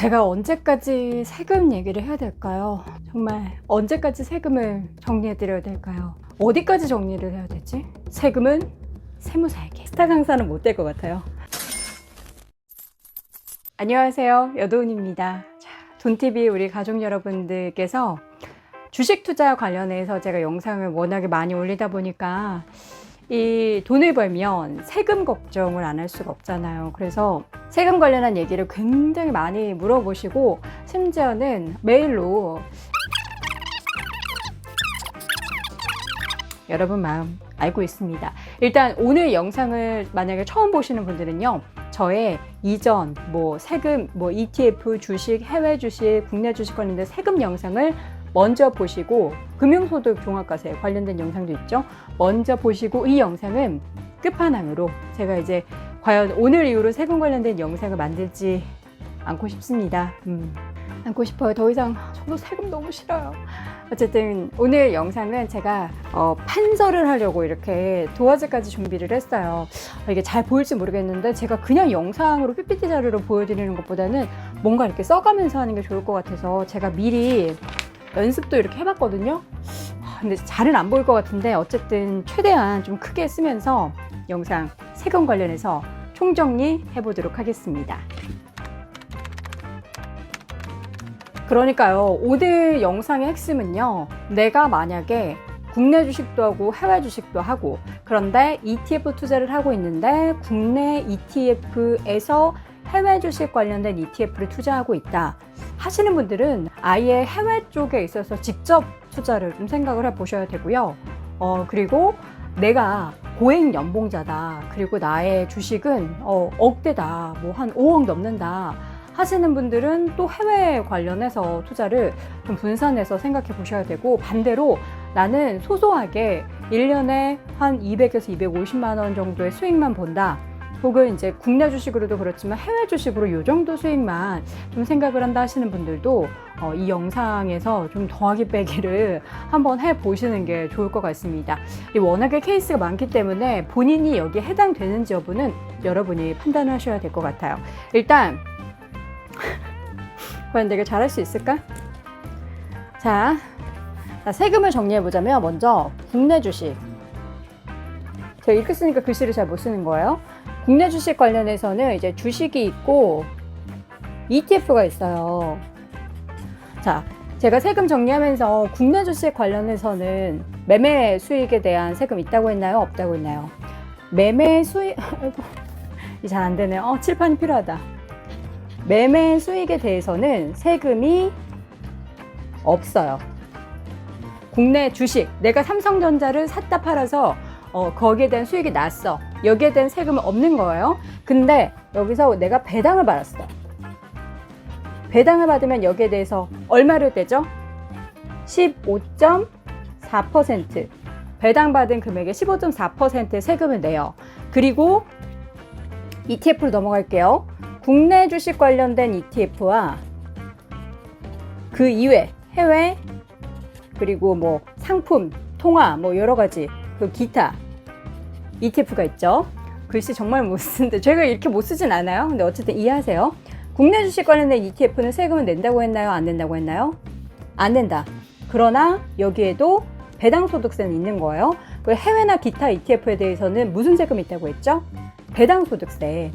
제가 언제까지 세금 얘기를 해야 될까요? 정말 언제까지 세금을 정리해 드려야 될까요? 어디까지 정리를 해야 되지? 세금은 세무사에게. 스타 강사는 못 될 것 같아요. 안녕하세요, 여도은입니다. 돈TV 우리 가족 여러분들께서 주식 투자 관련해서 제가 영상을 워낙에 많이 올리다 보니까 이 돈을 벌면 세금 걱정을 안 할 수가 없잖아요. 그래서 세금 관련한 얘기를 굉장히 많이 물어보시고 심지어는 메일로 여러분 마음 알고 있습니다. 일단 오늘 영상을 만약에 처음 보시는 분들은요, 저의 이전 세금 ETF, 주식, 해외 주식, 국내 주식 관련된 세금 영상을 먼저 보시고, 금융소득 종합과세 관련된 영상도 있죠. 먼저 보시고 이 영상은 끝판왕으로 제가 이제 과연 오늘 이후로 세금 관련된 영상을 만들지 않고 싶습니다. 않고 싶어요. 더 이상 저도 세금 너무 싫어요. 어쨌든 오늘 영상은 제가 판서를 하려고 이렇게 도화지까지 준비를 했어요. 이게 잘 보일지 모르겠는데 제가 그냥 영상으로 PPT 자료로 보여드리는 것보다는 뭔가 이렇게 써가면서 하는 게 좋을 것 같아서 제가 미리 연습도 이렇게 해봤거든요. 근데 잘은 안 보일 것 같은데 어쨌든 최대한 좀 크게 쓰면서 영상 세금 관련해서 총정리 해보도록 하겠습니다. 그러니까요, 오늘 영상의 핵심은요, 내가 만약에 국내 주식도 하고 해외 주식도 하고 그런데 ETF 투자를 하고 있는데 국내 ETF에서 해외 주식 관련된 ETF를 투자하고 있다 하시는 분들은 아예 해외 쪽에 있어서 직접 투자를 좀 생각을 해 보셔야 되고요. 그리고 내가 고액 연봉자다, 그리고 나의 주식은 억대다, 한 5억 넘는다 하시는 분들은 또 해외 관련해서 투자를 좀 분산해서 생각해 보셔야 되고, 반대로 나는 소소하게 1년에 한 200에서 250만 원 정도의 수익만 본다, 혹은 이제 국내 주식으로도 그렇지만 해외 주식으로 이 정도 수익만 좀 생각을 한다 하시는 분들도 이 영상에서 좀 더하기 빼기를 한번 해보시는 게 좋을 것 같습니다. 워낙에 케이스가 많기 때문에 본인이 여기에 해당되는지 여부는 여러분이 판단을 하셔야 될 것 같아요. 일단 과연 내가 잘할 수 있을까? 자, 세금을 정리해보자면 먼저 국내 주식. 제가 이렇게 쓰니까 글씨를 잘 못 쓰는 거예요. 국내 주식 관련해서는 이제 주식이 있고 ETF가 있어요. 자, 제가 세금 정리하면서 국내 주식 관련해서는 매매 수익에 대한 세금 있다고 했나요? 없다고 했나요? 매매 수익, 잘 안 되네요. 칠판이 필요하다. 매매 수익에 대해서는 세금이 없어요. 국내 주식, 내가 삼성전자를 샀다 팔아서 거기에 대한 수익이 났어. 여기에 대한 세금은 없는 거예요. 근데 여기서 내가 배당을 받았어. 배당을 받으면 여기에 대해서 얼마를 떼죠? 15.4%. 배당받은 금액의 15.4%의 세금을 내요. 그리고 ETF로 넘어갈게요. 국내 주식 관련된 ETF와 그 이외 해외, 그리고 상품, 통화, 여러 가지 그 기타 ETF가 있죠. 글씨 정말 못 쓰는데 제가 이렇게 못 쓰진 않아요. 근데 어쨌든 이해하세요. 국내 주식 관련된 ETF는 세금을 낸다고 했나요? 안 낸다고 했나요? 안 낸다. 그러나 여기에도 배당소득세는 있는 거예요. 해외나 기타 ETF에 대해서는 무슨 세금이 있다고 했죠? 배당소득세.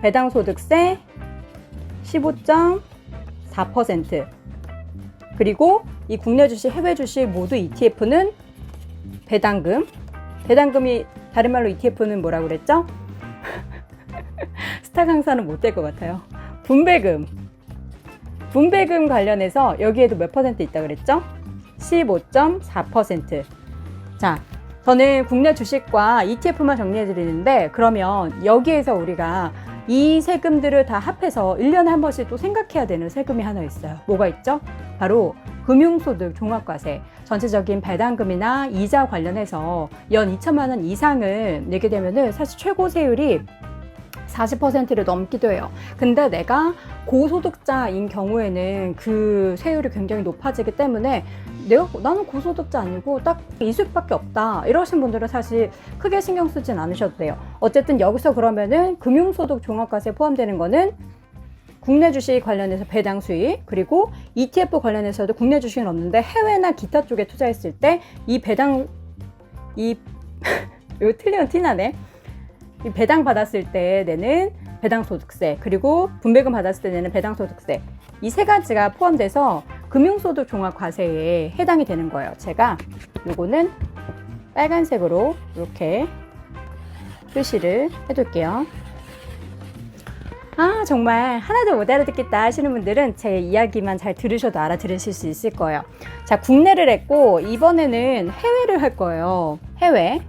배당소득세 15.4%. 그리고 이 국내 주식, 해외 주식 모두 ETF는 배당금. 배당금이 다른 말로 ETF는 뭐라고 그랬죠? 스타 강사는 못 될 것 같아요. 분배금. 분배금 관련해서 여기에도 몇 퍼센트 있다 그랬죠? 15.4%. 자, 저는 국내 주식과 ETF만 정리해 드리는데, 그러면 여기에서 우리가 이 세금들을 다 합해서 1년에 한 번씩 또 생각해야 되는 세금이 하나 있어요. 뭐가 있죠? 바로 금융소득 종합과세. 전체적인 배당금이나 이자 관련해서 연 2천만 원 이상을 내게 되면은 사실 최고 세율이 40%를 넘기도 해요. 근데 내가 고소득자인 경우에는 그 세율이 굉장히 높아지기 때문에 나는 고소득자 아니고 딱 이 수익밖에 없다 이러신 분들은 사실 크게 신경 쓰진 않으셔도 돼요. 어쨌든 여기서 그러면은 금융소득 종합과세에 포함되는 거는 국내 주식 관련해서 배당 수익, 그리고 ETF 관련해서도 국내 주식은 없는데 해외나 기타 쪽에 투자했을 때 이 배당, 이거 틀리면 티나네. 이 배당 받았을 때 내는 배당소득세, 그리고 분배금 받았을 때 내는 배당소득세, 이 세 가지가 포함돼서 금융소득 종합과세에 해당이 되는 거예요. 제가 요거는 빨간색으로 이렇게 표시를 해둘게요. 아, 정말 하나도 못 알아듣겠다 하시는 분들은 제 이야기만 잘 들으셔도 알아들으실 수 있을 거예요. 자, 국내를 했고 이번에는 해외를 할 거예요. 해외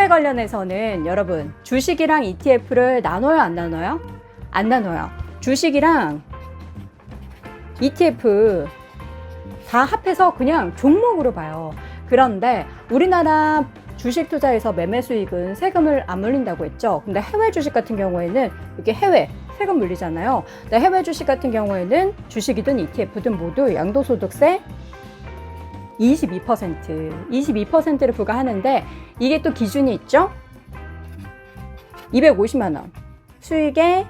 관련해서는 여러분 주식이랑 ETF를 나눠요, 안 나눠요? 안 나눠요. 주식이랑 ETF 다 합해서 그냥 종목으로 봐요. 그런데 우리나라 주식 투자에서 매매 수익은 세금을 안 물린다고 했죠. 근데 해외 주식 같은 경우에는 이게 해외 세금 물리잖아요. 근데 해외 주식 같은 경우에는 주식이든 ETF든 모두 양도소득세 22%를 부과하는데 이게 또 기준이 있죠. 250만 원 수익에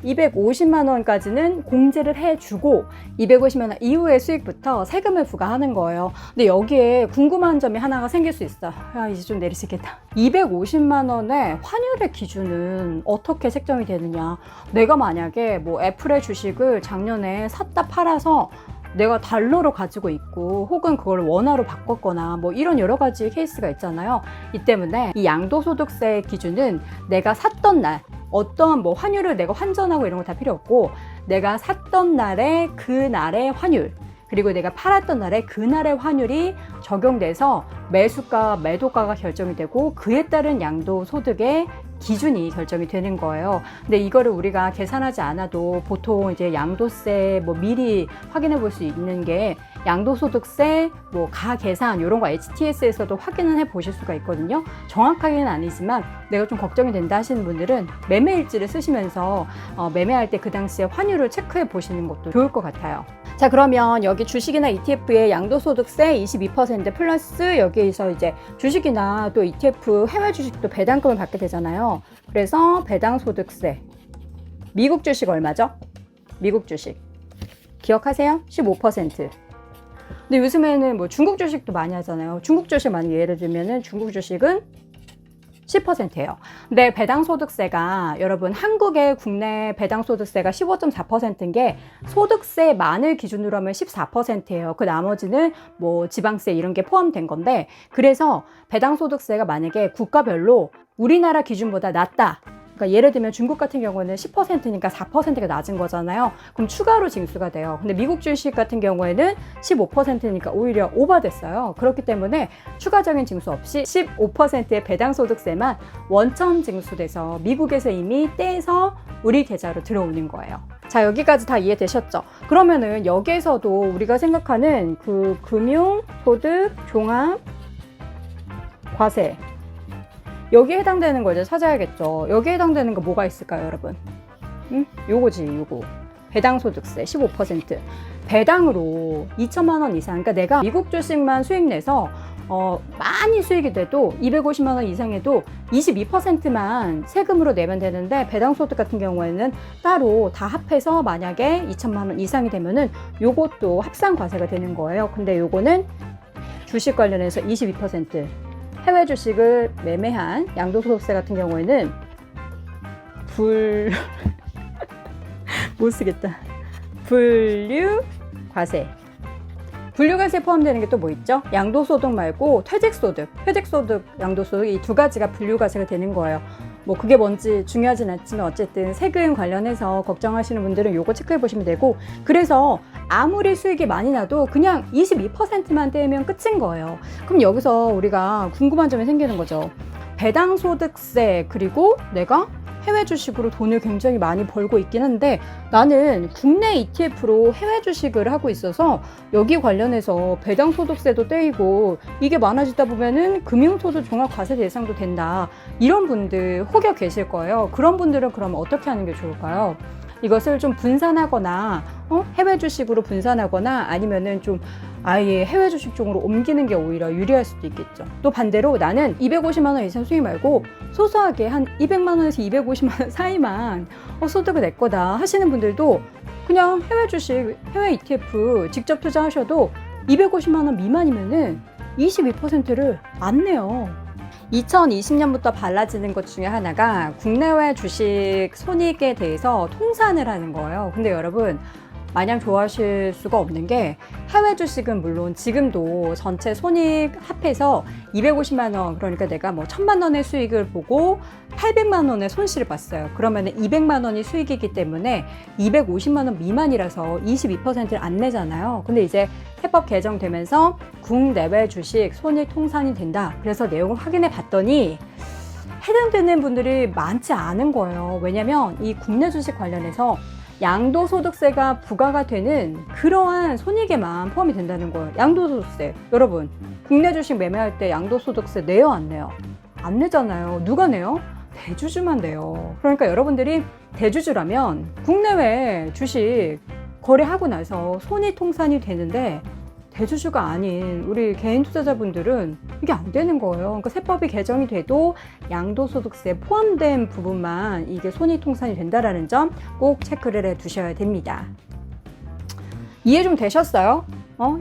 250만 원까지는 공제를 해주고 250만 원 이후의 수익부터 세금을 부과하는 거예요. 근데 여기에 궁금한 점이 하나가 생길 수 있어. 야, 이제 좀 내릴 수 있겠다. 250만 원의 환율의 기준은 어떻게 책정이 되느냐. 내가 만약에 뭐 애플의 주식을 작년에 샀다 팔아서 내가 달러로 가지고 있고 혹은 그걸 원화로 바꿨거나 뭐 이런 여러 가지 케이스가 있잖아요. 이 때문에 이 양도소득세 기준은 내가 샀던 날 어떠한 뭐 환율을 내가 환전하고 이런 거 다 필요 없고 내가 샀던 날에 그 날의 환율 그리고 내가 팔았던 날에 그날의 환율이 적용돼서 매수가 매도가가 결정이 되고 그에 따른 양도소득의 기준이 결정이 되는 거예요. 근데 이거를 우리가 계산하지 않아도 보통 이제 양도세 뭐 미리 확인해 볼 수 있는 게 양도소득세 뭐 가계산 이런 거 HTS에서도 확인을 해 보실 수가 있거든요. 정확하게는 아니지만 내가 좀 걱정이 된다 하시는 분들은 매매일지를 쓰시면서 매매할 때 그 당시에 환율을 체크해 보시는 것도 좋을 것 같아요. 자, 그러면 여기 주식이나 ETF의 양도소득세 22% 플러스 여기에서 이제 주식이나 또 ETF 해외 주식도 배당금을 받게 되잖아요. 그래서 배당소득세 미국 주식 얼마죠? 미국 주식 기억하세요? 15%. 근데 요즘에는 뭐 중국 주식도 많이 하잖아요. 중국 주식 만약 예를 들면은 중국 주식은 10%예요. 근데 배당소득세가 여러분 한국의 국내 배당소득세가 15.4%인 게 소득세만을 기준으로 하면 14%예요. 그 나머지는 뭐 지방세 이런 게 포함된 건데 그래서 배당소득세가 만약에 국가별로 우리나라 기준보다 낮다. 그러니까 예를 들면 중국 같은 경우는 10%니까 4%가 낮은 거잖아요. 그럼 추가로 징수가 돼요. 근데 미국 주식 같은 경우에는 15%니까 오히려 오버됐어요. 그렇기 때문에 추가적인 징수 없이 15%의 배당소득세만 원천 징수돼서 미국에서 이미 떼서 우리 계좌로 들어오는 거예요. 자, 여기까지 다 이해되셨죠? 그러면은 여기에서도 우리가 생각하는 그 금융소득 종합 과세 여기에 해당되는 거 이제 찾아야겠죠. 여기에 해당되는 거 뭐가 있을까요, 여러분? 요거지, 요거. 배당소득세 15%. 배당으로 2천만 원 이상. 그러니까 내가 미국 주식만 수익 내서 많이 수익이 돼도 250만 원 이상에도 22%만 세금으로 내면 되는데 배당소득 같은 경우에는 따로 다 합해서 만약에 2천만 원 이상이 되면은 요것도 합산과세가 되는 거예요. 근데 요거는 주식 관련해서 22%. 해외 주식을 매매한 양도소득세 같은 경우에는 못 쓰겠다. 분류과세. 분류과세 포함되는 게 또 뭐 있죠? 양도소득 말고 퇴직소득, 양도소득 이 두 가지가 분류과세가 되는 거예요. 뭐 그게 뭔지 중요하진 않지만 어쨌든 세금 관련해서 걱정하시는 분들은 요거 체크해 보시면 되고 그래서 아무리 수익이 많이 나도 그냥 22%만 떼면 끝인 거예요. 그럼 여기서 우리가 궁금한 점이 생기는 거죠. 배당소득세 그리고 내가 해외 주식으로 돈을 굉장히 많이 벌고 있긴 한데 나는 국내 ETF로 해외 주식을 하고 있어서 여기 관련해서 배당소득세도 떼이고 이게 많아지다 보면은 금융소득 종합과세 대상도 된다. 이런 분들 혹여 계실 거예요. 그런 분들은 그럼 어떻게 하는 게 좋을까요? 이것을 좀 분산하거나 해외 주식으로 분산하거나 아니면은 좀 아예 해외 주식 쪽으로 옮기는 게 오히려 유리할 수도 있겠죠. 또 반대로 나는 250만 원 이상 수익 말고 소소하게 한 200만 원에서 250만 원 사이만 소득을 낼 거다 하시는 분들도 그냥 해외 주식, 해외 ETF 직접 투자하셔도 250만 원 미만이면은 22%를 안 내요. 2020년부터 달라지는 것 중에 하나가 국내외 주식 손익에 대해서 통산을 하는 거예요. 근데 여러분 마냥 좋아하실 수가 없는 게 해외 주식은 물론 지금도 전체 손익 합해서 250만 원, 그러니까 내가 뭐 1000만 원의 수익을 보고 800만 원의 손실을 봤어요. 그러면 200만 원이 수익이기 때문에 250만 원 미만이라서 22%를 안 내잖아요. 근데 이제 해법 개정되면서 국내외 주식 손익 통산이 된다. 그래서 내용을 확인해 봤더니 해당되는 분들이 많지 않은 거예요. 왜냐면 이 국내 주식 관련해서 양도소득세가 부과가 되는 그러한 손익에만 포함이 된다는 거예요. 양도소득세. 여러분, 국내 주식 매매할 때 양도소득세 내요, 안 내요? 안 내잖아요. 누가 내요? 대주주만 내요. 그러니까 여러분들이 대주주라면 국내외 주식 거래하고 나서 손익 통산이 되는데 대주주가 아닌 우리 개인 투자자분들은 이게 안 되는 거예요. 그러니까 세법이 개정이 돼도 양도소득세 포함된 부분만 이게 손익 통산이 된다는 점 꼭 체크를 해 두셔야 됩니다. 이해 좀 되셨어요?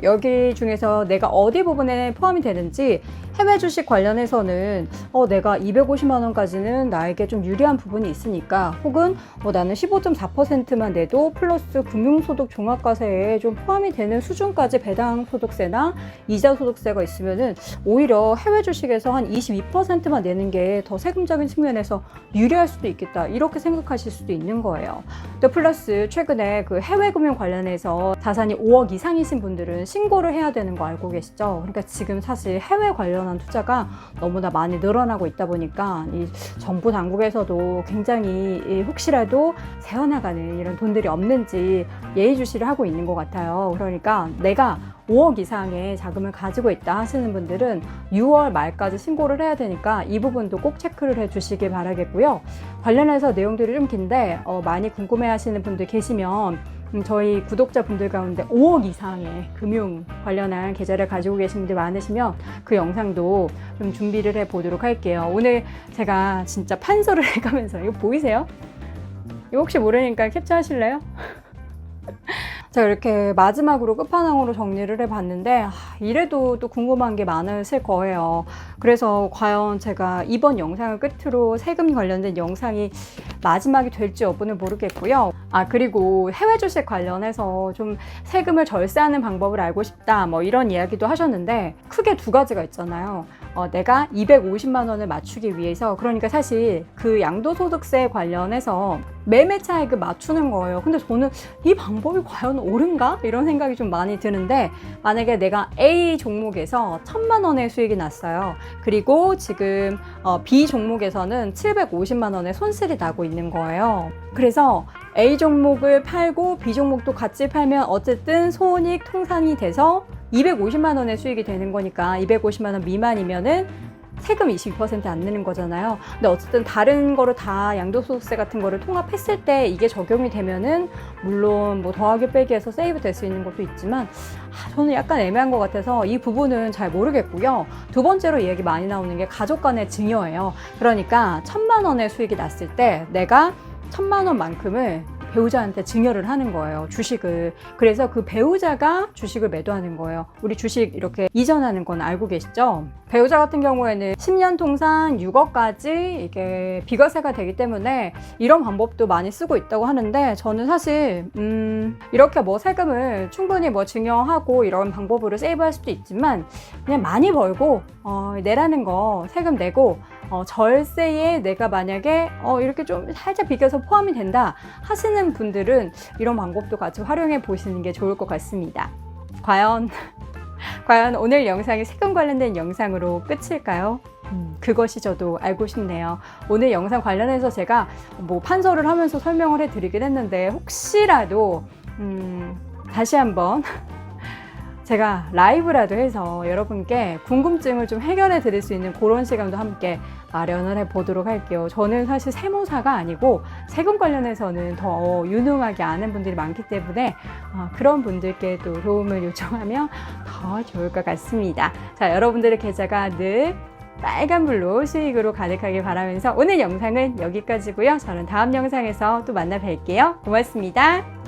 여기 중에서 내가 어디 부분에 포함이 되는지 해외 주식 관련해서는 내가 250만 원까지는 나에게 좀 유리한 부분이 있으니까 혹은 나는 15.4%만 내도 플러스 금융소득 종합과세에 좀 포함이 되는 수준까지 배당 소득세나 이자 소득세가 있으면은 오히려 해외 주식에서 한 22%만 내는 게 더 세금적인 측면에서 유리할 수도 있겠다, 이렇게 생각하실 수도 있는 거예요. 또 플러스 최근에 그 해외 금융 관련해서 자산이 5억 이상이신 분들은 신고를 해야 되는 거 알고 계시죠? 그러니까 지금 사실 해외 관련한 투자가 너무나 많이 늘어나고 있다 보니까 이 정부 당국에서도 굉장히 혹시라도 새어나가는 이런 돈들이 없는지 예의주시를 하고 있는 것 같아요. 그러니까 내가 5억 이상의 자금을 가지고 있다 하시는 분들은 6월 말까지 신고를 해야 되니까 이 부분도 꼭 체크를 해 주시길 바라겠고요. 관련해서 내용들이 좀 긴데 많이 궁금해 하시는 분들 계시면 저희 구독자분들 가운데 5억 이상의 금융 관련한 계좌를 가지고 계신 분들 많으시면 그 영상도 좀 준비를 해 보도록 할게요. 오늘 제가 진짜 판서를 해가면서, 이거 보이세요? 이거 혹시 모르니까 캡처하실래요? 자, 이렇게 마지막으로 끝판왕으로 정리를 해봤는데 이래도 또 궁금한 게 많으실 거예요. 그래서 과연 제가 이번 영상을 끝으로 세금 관련된 영상이 마지막이 될지 여부는 모르겠고요. 그리고 해외 주식 관련해서 좀 세금을 절세하는 방법을 알고 싶다, 뭐 이런 이야기도 하셨는데 크게 두 가지가 있잖아요. 내가 250만 원을 맞추기 위해서, 그러니까 사실 그 양도소득세 관련해서 매매 차익을 맞추는 거예요. 근데 저는 이 방법이 과연 옳은가? 이런 생각이 좀 많이 드는데, 만약에 내가 A 종목에서 1000만 원의 수익이 났어요. 그리고 지금 B 종목에서는 750만 원의 손실이 나고 있는 거예요. 그래서 A 종목을 팔고 B 종목도 같이 팔면 어쨌든 손익 통산이 돼서 250만 원의 수익이 되는 거니까 250만 원 미만이면은 세금 22% 안 내는 거잖아요. 근데 어쨌든 다른 거를 다 양도소득세 같은 거를 통합했을 때 이게 적용이 되면은 물론 뭐 더하기 빼기해서 세이브 될 수 있는 것도 있지만 저는 약간 애매한 것 같아서 이 부분은 잘 모르겠고요. 두 번째로 이야기 많이 나오는 게 가족 간의 증여예요. 그러니까 1000만 원의 수익이 났을 때 내가 1000만 원만큼을 배우자한테 증여를 하는 거예요, 주식을. 그래서 그 배우자가 주식을 매도하는 거예요. 우리 주식 이렇게 이전하는 건 알고 계시죠? 배우자 같은 경우에는 10년 통산 6억까지 이게 비과세가 되기 때문에 이런 방법도 많이 쓰고 있다고 하는데, 저는 사실 이렇게 뭐 세금을 충분히 뭐 증여하고 이런 방법으로 세이브할 수도 있지만 그냥 많이 벌고 내라는 거 세금 내고 절세에 내가 만약에 이렇게 좀 살짝 비껴서 포함이 된다 하시는 분들은 이런 방법도 같이 활용해 보시는 게 좋을 것 같습니다. 과연 오늘 영상이 세금 관련된 영상으로 끝일까요? 그것이 저도 알고 싶네요. 오늘 영상 관련해서 제가 뭐 판서를 하면서 설명을 해드리긴 했는데 혹시라도 다시 한번 제가 라이브라도 해서 여러분께 궁금증을 좀 해결해 드릴 수 있는 그런 시간도 함께 마련을 해 보도록 할게요. 저는 사실 세무사가 아니고 세금 관련해서는 더 유능하게 아는 분들이 많기 때문에 그런 분들께 또 도움을 요청하면 더 좋을 것 같습니다. 자, 여러분들의 계좌가 늘 빨간불로 수익으로 가득하길 바라면서 오늘 영상은 여기까지고요. 저는 다음 영상에서 또 만나 뵐게요. 고맙습니다.